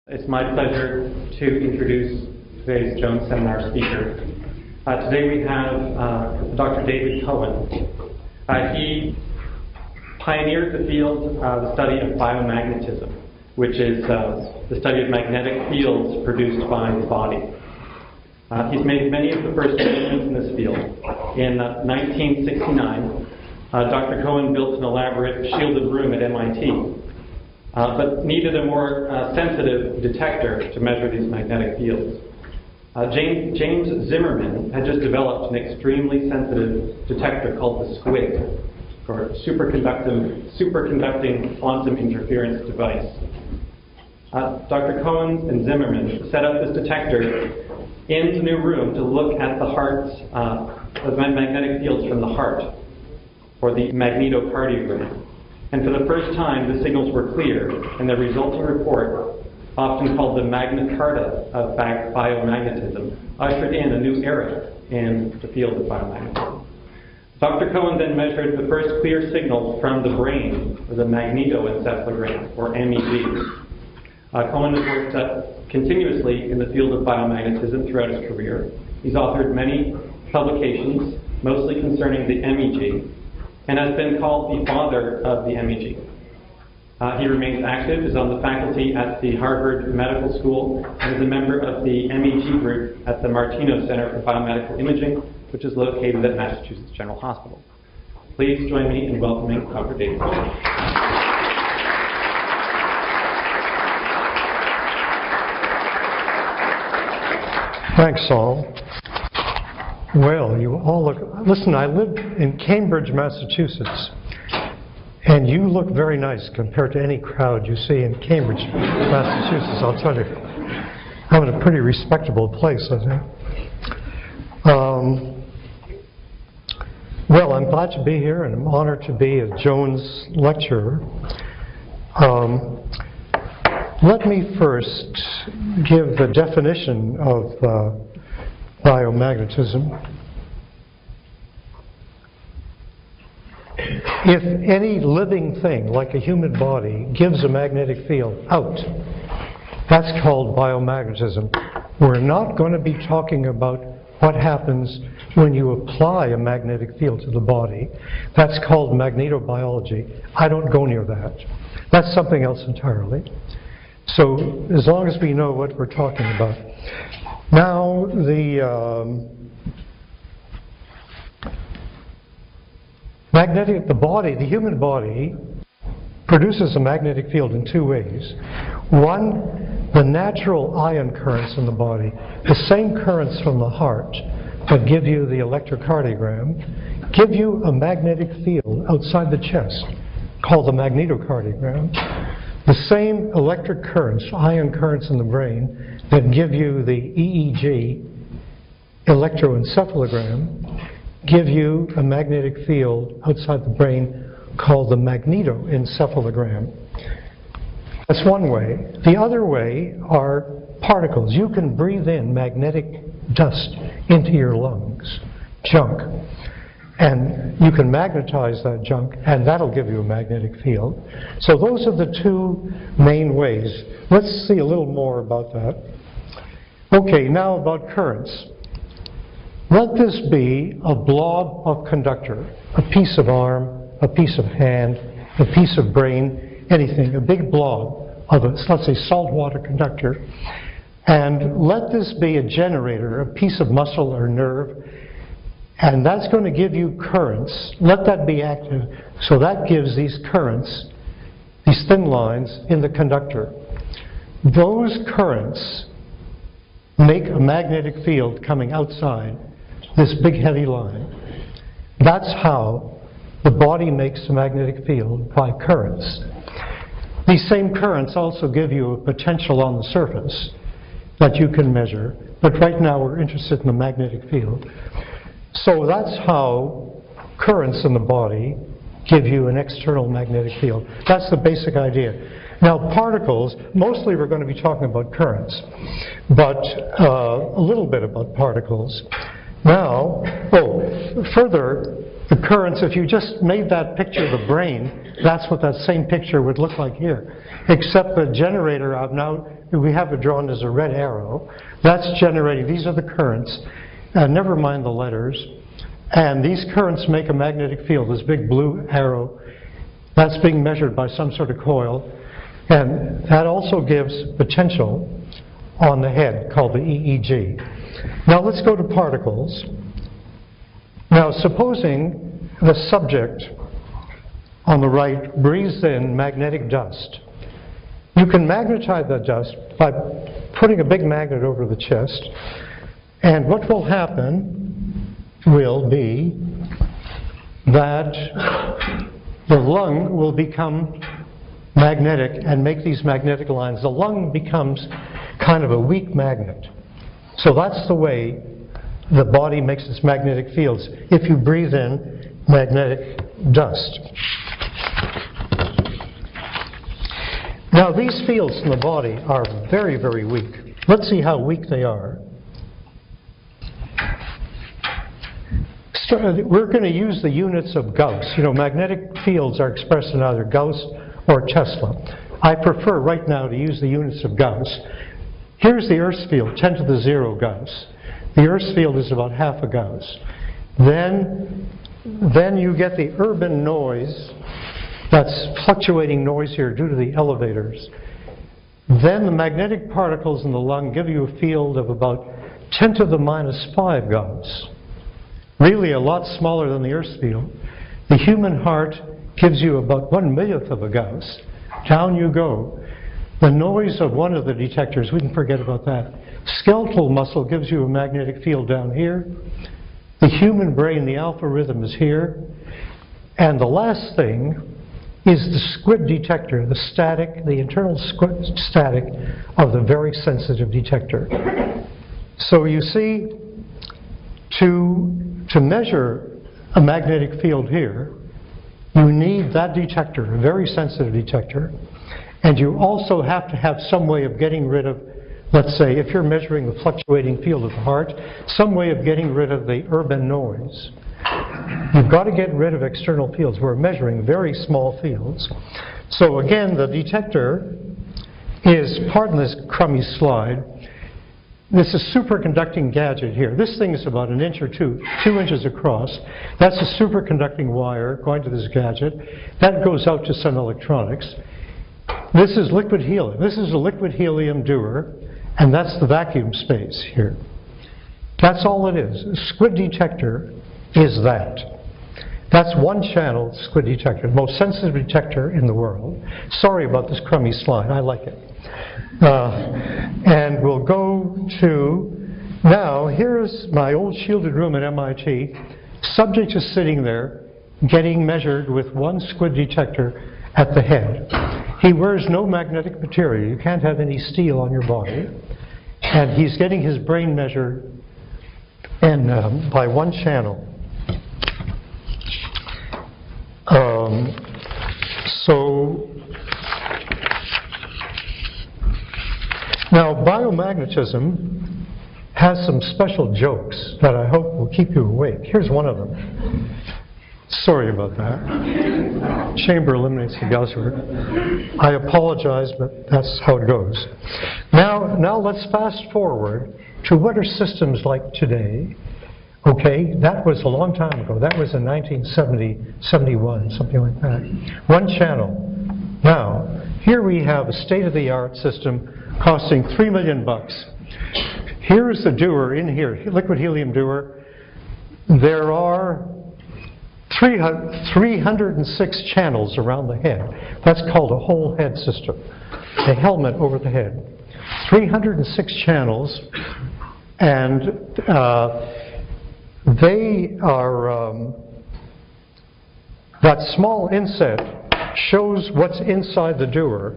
It's my pleasure to introduce today's Jones Seminar speaker. Today we have Dr. David Cohen. He pioneered the field, the study of biomagnetism, which is the study of magnetic fields produced by the body. He's made many of the first achievements in this field. In 1969, Dr. Cohen built an elaborate shielded room at MIT. But needed a more sensitive detector to measure these magnetic fields. James Zimmerman had just developed an extremely sensitive detector called the SQUID, or superconducting quantum interference device. Dr. Cohen and Zimmerman set up this detector in the new room to look at the heart's magnetic fields from the heart, or the magnetocardiogram. And for the first time, the signals were clear, and the resulting report, often called the Magna Carta of biomagnetism, ushered in a new era in the field of biomagnetism. Dr. Cohen then measured the first clear signals from the brain, or the magnetoencephalogram, or MEG. Cohen has worked continuously in the field of biomagnetism throughout his career. He's authored many publications, mostly concerning the MEG, and has been called the father of the MEG. He remains active, is on the faculty at the Harvard Medical School, and is a member of the MEG group at the Martino Center for Biomedical Imaging, which is located at Massachusetts General Hospital. Please join me in welcoming Dr. David Cohen. Thanks, Saul. Well, you all look, listen, I live in Cambridge, Massachusetts, and you look very nice compared to any crowd you see in Cambridge, Massachusetts, I'll tell you. I'm in a pretty respectable place, I think. Well, I'm glad to be here, and I'm honored to be a Jones lecturer. Let me first give the definition of biomagnetism. If any living thing, like a human body, gives a magnetic field out, that's called biomagnetism. We're not going to be talking about what happens when you apply a magnetic field to the body. That's called magnetobiology. I don't go near that. That's something else entirely. So as long as we know what we're talking about. Now, the human body produces a magnetic field in two ways. One, the natural ion currents in the body, the same currents from the heart that give you the electrocardiogram, give you a magnetic field outside the chest called the magnetocardiogram. The same electric currents, ion currents in the brain that give you the EEG, electroencephalogram, give you a magnetic field outside the brain called the magnetoencephalogram. That's one way. The other way are particles. You can breathe in magnetic dust into your lungs, junk. And you can magnetize that junk, and that'll give you a magnetic field. So those are the two main ways. Let's see a little more about that. Okay, now about currents. Let this be a blob of conductor, a piece of arm, a piece of hand, a piece of brain, anything, a big blob of a, let's say, saltwater conductor. And let this be a generator, a piece of muscle or nerve, and that's going to give you currents. Let that be active. So that gives these currents, these thin lines in the conductor. Those currents make a magnetic field coming outside this big heavy line. That's how the body makes a magnetic field, by currents. These same currents also give you a potential on the surface that you can measure. But right now we're interested in the magnetic field. So that's how currents in the body give you an external magnetic field. That's the basic idea. Now particles, mostly we're going to be talking about currents, but a little bit about particles. Now, further, the currents, if you just made that picture of the brain, that's what that same picture would look like here. Except the generator we have it drawn as a red arrow. That's generating, these are the currents, never mind the letters. And these currents make a magnetic field, this big blue arrow. That's being measured by some sort of coil. And that also gives potential on the head called the EEG. Now let's go to particles. Now supposing the subject on the right breathes in magnetic dust. You can magnetize that dust by putting a big magnet over the chest, and what will happen will be that the lung will become magnetic and make these magnetic lines. The lung becomes kind of a weak magnet. So that's the way the body makes its magnetic fields, if you breathe in magnetic dust. Now these fields in the body are very, very weak. Let's see how weak they are. We're going to use the units of Gauss. You know, magnetic fields are expressed in either Gauss or Tesla. I prefer right now to use the units of Gauss. Here's the Earth's field, 10 to the 0 Gauss. The Earth's field is about half a Gauss. Then you get the urban noise. That's fluctuating noise here due to the elevators. Then the magnetic particles in the lung give you a field of about 10 to the -5 Gauss. Really a lot smaller than the Earth's field. The human heart gives you about 1/1,000,000th of a Gauss. Down you go. The noise of one of the detectors, we can forget about that. Skeletal muscle gives you a magnetic field down here. The human brain, the alpha rhythm, is here. And the last thing is the squid detector, the static, the internal squid static of the very sensitive detector. So you see, to measure a magnetic field here, you need that detector, a very sensitive detector, and you also have to have some way of getting rid of, let's say, if you're measuring the fluctuating field of the heart, some way of getting rid of the urban noise. You've got to get rid of external fields. We're measuring very small fields. So again, the detector is, pardon this crummy slide, this is a superconducting gadget here. This thing is about 1 inch or 2 inches across. That's a superconducting wire going to this gadget. That goes out to some electronics. This is liquid helium. This is a liquid helium doer, and that's the vacuum space here. That's all it is. A squid detector is that. That's one channel squid detector, the most sensitive detector in the world. Sorry about this crummy slide, I like it. And we'll go to, now here's my old shielded room at MIT. Subject is sitting there getting measured with one squid detector at the head. He wears no magnetic material. You can't have any steel on your body. And he's getting his brain measured and by one channel. So now biomagnetism has some special jokes that I hope will keep you awake. Here's one of them. Sorry about that. Chamber eliminates the Gaussian. I apologize, but that's how it goes. Now let's fast forward to what are systems like today. Okay, that was a long time ago. That was in 1970, 71, something like that. One channel. Now, here we have a state-of-the-art system costing $3 million. Here is the doer in here, liquid helium doer. There are 306 channels around the head. That's called a whole head system. A helmet over the head. 306 channels, and they are, that small inset shows what's inside the doer.